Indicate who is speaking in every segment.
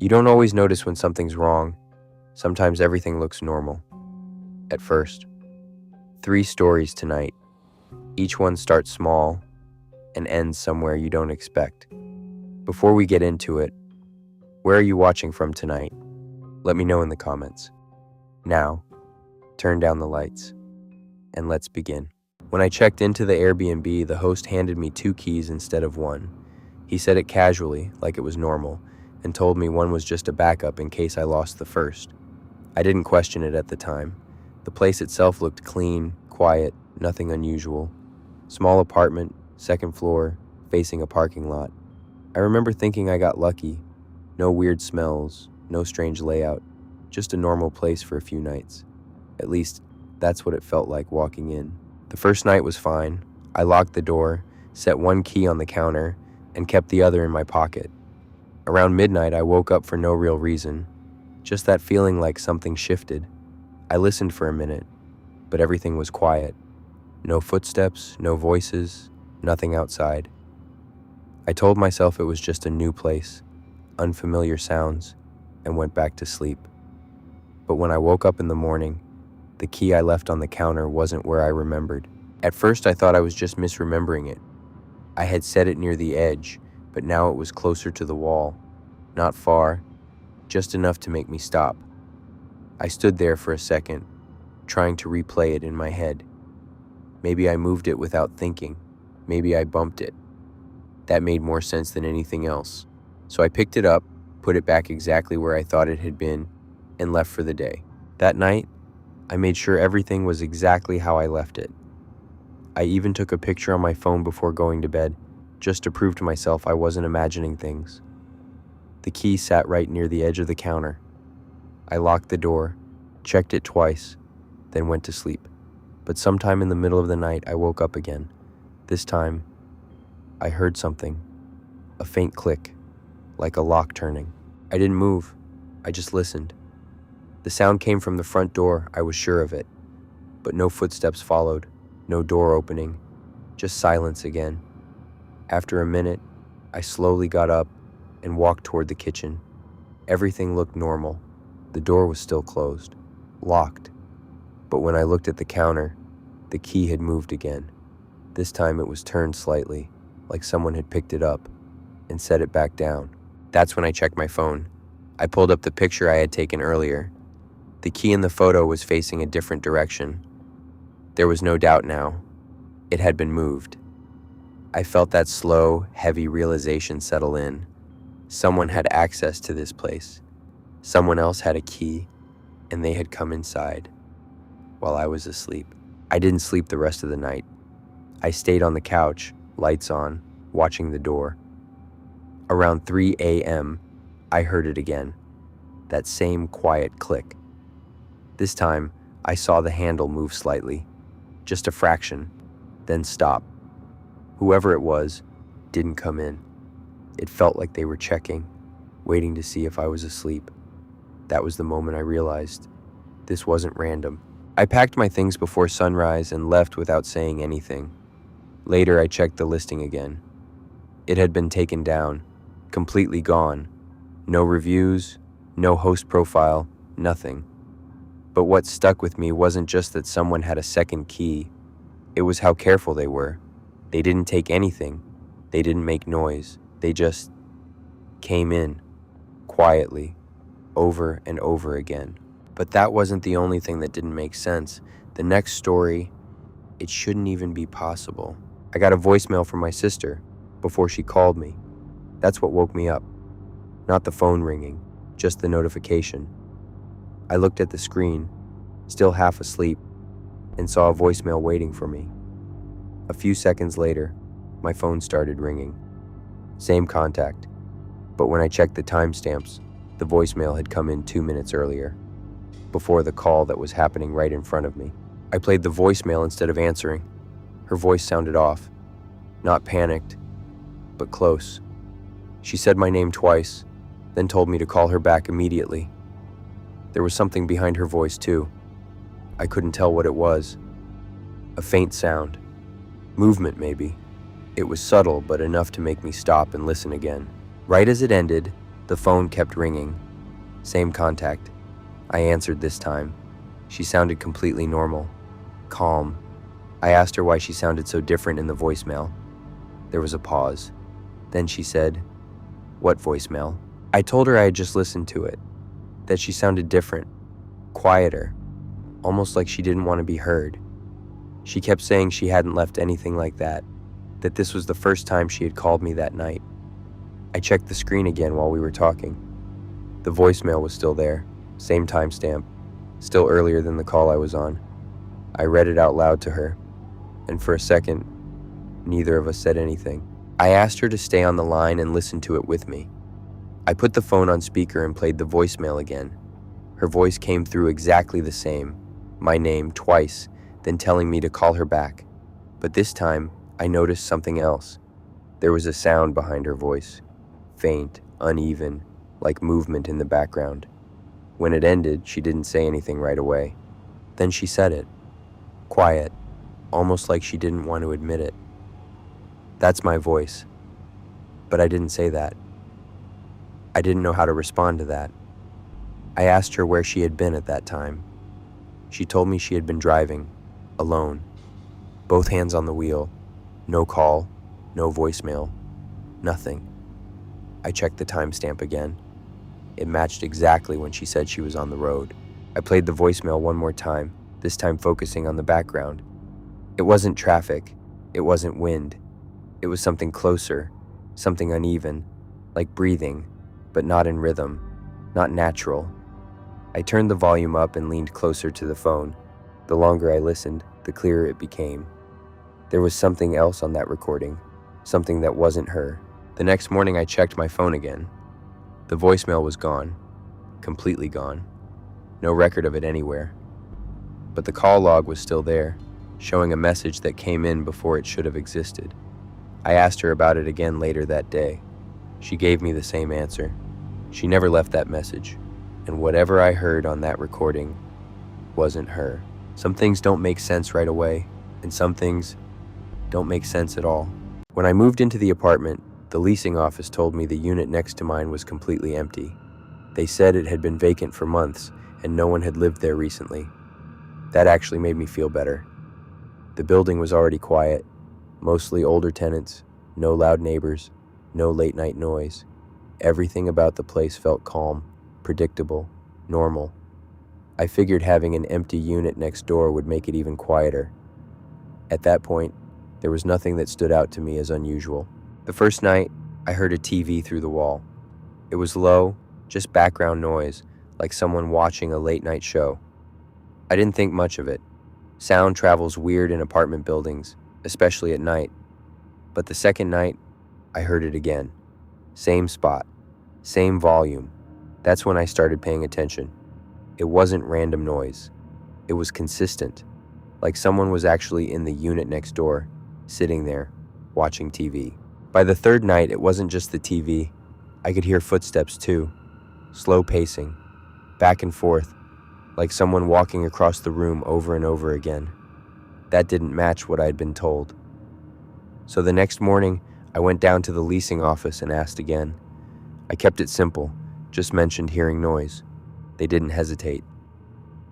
Speaker 1: You don't always notice when something's wrong. Sometimes everything looks normal. At first. 3 stories tonight. Each one starts small and ends somewhere you don't expect. Before we get into it, where are you watching from tonight? Let me know in the comments. Now, turn down the lights, and let's begin. When I checked into the Airbnb, the host handed me 2 keys instead of 1. He said it casually, like it was normal, and told me one was just a backup in case I lost the first. I didn't question it at the time. The place itself looked clean, quiet, nothing unusual. Small apartment, 2nd floor, facing a parking lot. I remember thinking I got lucky. No weird smells, no strange layout, just a normal place for a few nights. At least, that's what it felt like walking in. The first night was fine. I locked the door, set 1 key on the counter, and kept the other in my pocket. Around midnight, I woke up for no real reason. Just that feeling like something shifted. I listened for a minute, but everything was quiet. No footsteps, no voices, nothing outside. I told myself it was just a new place, unfamiliar sounds, and went back to sleep. But when I woke up in the morning, the key I left on the counter wasn't where I remembered. At first, I thought I was just misremembering it. I had set it near the edge, but now it was closer to the wall. Not far, just enough to make me stop. I stood there for a second, trying to replay it in my head. Maybe I moved it without thinking. Maybe I bumped it. That made more sense than anything else. So I picked it up, put it back exactly where I thought it had been, and left for the day. That night, I made sure everything was exactly how I left it. I even took a picture on my phone before going to bed, just to prove to myself I wasn't imagining things. The key sat right near the edge of the counter. I locked the door, checked it twice, then went to sleep. But sometime in the middle of the night, I woke up again. This time, I heard something, a faint click, like a lock turning. I didn't move, I just listened. The sound came from the front door, I was sure of it. But no footsteps followed, no door opening, just silence again. After a minute, I slowly got up and walked toward the kitchen. Everything looked normal. The door was still closed, locked. But when I looked at the counter, the key had moved again. This time it was turned slightly, like someone had picked it up and set it back down. That's when I checked my phone. I pulled up the picture I had taken earlier. The key in the photo was facing a different direction. There was no doubt now. It had been moved. I felt that slow, heavy realization settle in. Someone had access to this place. Someone else had a key, and they had come inside while I was asleep. I didn't sleep the rest of the night. I stayed on the couch, lights on, watching the door. Around 3 a.m., I heard it again, that same quiet click. This time, I saw the handle move slightly, just a fraction, then stop. Whoever it was didn't come in. It felt like they were checking, waiting to see if I was asleep. That was the moment I realized this wasn't random. I packed my things before sunrise and left without saying anything. Later, I checked the listing again. It had been taken down, completely gone. No reviews, no host profile, nothing. But what stuck with me wasn't just that someone had a second key. It was how careful they were. They didn't take anything. They didn't make noise. They just came in, quietly, over and over again. But that wasn't the only thing that didn't make sense. The next story, it shouldn't even be possible. I got a voicemail from my sister before she called me. That's what woke me up. Not the phone ringing, just the notification. I looked at the screen, still half asleep, and saw a voicemail waiting for me. A few seconds later, my phone started ringing. Same contact, but when I checked the timestamps, the voicemail had come in 2 minutes earlier, before the call that was happening right in front of me. I played the voicemail instead of answering. Her voice sounded off, not panicked, but close. She said my name twice, then told me to call her back immediately. There was something behind her voice too. I couldn't tell what it was. A faint sound. Movement, maybe. It was subtle, but enough to make me stop and listen again. Right as it ended, The phone kept ringing. Same contact. I answered this time. She sounded completely normal, calm. I asked her why she sounded so different in the voicemail. There was a pause. Then she said, "What voicemail?" I told her I had just listened to it, that she sounded different, quieter, almost like she didn't want to be heard. She kept saying she hadn't left anything like that this was the first time she had called me that night. I checked the screen again while we were talking. The voicemail was still there, same timestamp, still earlier than the call I was on. I read it out loud to her, and for a second, neither of us said anything. I asked her to stay on the line and listen to it with me. I put the phone on speaker and played the voicemail again. Her voice came through exactly the same, my name twice, then telling me to call her back. But this time, I noticed something else. There was a sound behind her voice, faint, uneven, like movement in the background. When it ended, she didn't say anything right away. Then she said it, quiet, almost like she didn't want to admit it. "That's my voice." But I didn't say that. I didn't know how to respond to that. I asked her where she had been at that time. She told me she had been driving, alone, both hands on the wheel, no call, no voicemail, nothing. I checked the timestamp again. It matched exactly when she said she was on the road. I played the voicemail one more time, this time focusing on the background. It wasn't traffic, it wasn't wind. It was something closer, something uneven, like breathing, but not in rhythm, not natural. I turned the volume up and leaned closer to the phone. The longer I listened, the clearer it became. There was something else on that recording, something that wasn't her. The next morning I checked my phone again. The voicemail was gone, completely gone. No record of it anywhere. But the call log was still there, showing a message that came in before it should have existed. I asked her about it again later that day. She gave me the same answer. She never left that message, and whatever I heard on that recording wasn't her. Some things don't make sense right away, and some things don't make sense at all. When I moved into the apartment, the leasing office told me the unit next to mine was completely empty. They said it had been vacant for months, and no one had lived there recently. That actually made me feel better. The building was already quiet, mostly older tenants, no loud neighbors, no late-night noise. Everything about the place felt calm, predictable, normal. I figured having an empty unit next door would make it even quieter. At that point, there was nothing that stood out to me as unusual. The first night, I heard a TV through the wall. It was low, just background noise, like someone watching a late-night show. I didn't think much of it. Sound travels weird in apartment buildings, especially at night. But the second night, I heard it again. Same spot, same volume. That's when I started paying attention. It wasn't random noise. It was consistent, like someone was actually in the unit next door, sitting there, watching TV. By the third night, it wasn't just the TV. I could hear footsteps too, slow pacing, back and forth, like someone walking across the room over and over again. That didn't match what I had been told. So the next morning, I went down to the leasing office and asked again. I kept it simple, just mentioned hearing noise. They didn't hesitate.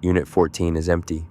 Speaker 1: Unit 14 is empty.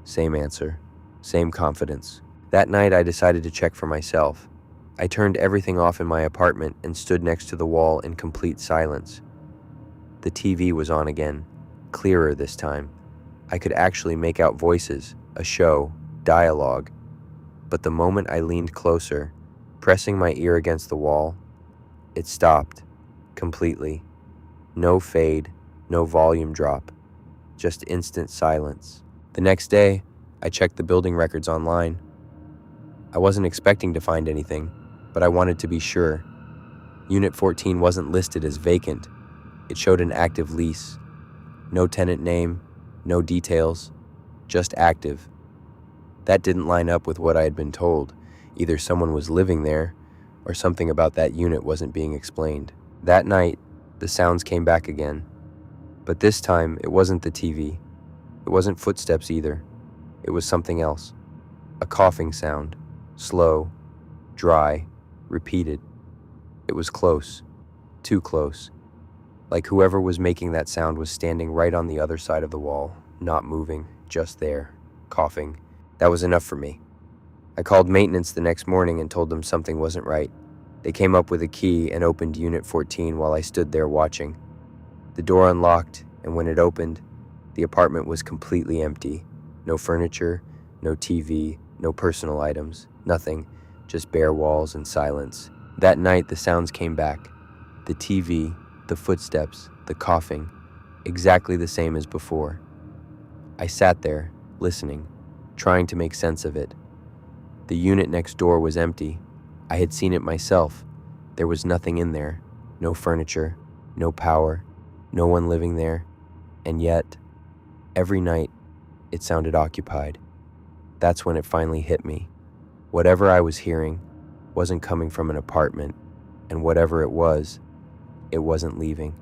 Speaker 1: Same answer, same confidence. That night, I decided to check for myself. I turned everything off in my apartment and stood next to the wall in complete silence. The TV was on again, clearer this time. I could actually make out voices, a show, dialogue. But the moment I leaned closer, pressing my ear against the wall, it stopped, completely. No fade, no volume drop, just instant silence. The next day, I checked the building records online. I wasn't expecting to find anything, but I wanted to be sure. Unit 14 wasn't listed as vacant. It showed an active lease. No tenant name, no details, just active. That didn't line up with what I had been told. Either someone was living there, or something about that unit wasn't being explained. That night, the sounds came back again. But this time, it wasn't the TV. It wasn't footsteps either. It was something else. A coughing sound, slow, dry, repeated. It was close, too close. Like whoever was making that sound was standing right on the other side of the wall, not moving, just there, coughing. That was enough for me. I called maintenance the next morning and told them something wasn't right. They came up with a key and opened Unit 14 while I stood there watching. The door unlocked, and when it opened, the apartment was completely empty. No furniture, no TV, no personal items, nothing, just bare walls and silence. That night, the sounds came back. The TV, the footsteps, the coughing, exactly the same as before. I sat there, listening, trying to make sense of it. The unit next door was empty. I had seen it myself. There was nothing in there, no furniture, no power, no one living there, and yet, every night, it sounded occupied. That's when it finally hit me. Whatever I was hearing wasn't coming from an apartment, and whatever it wasn't leaving.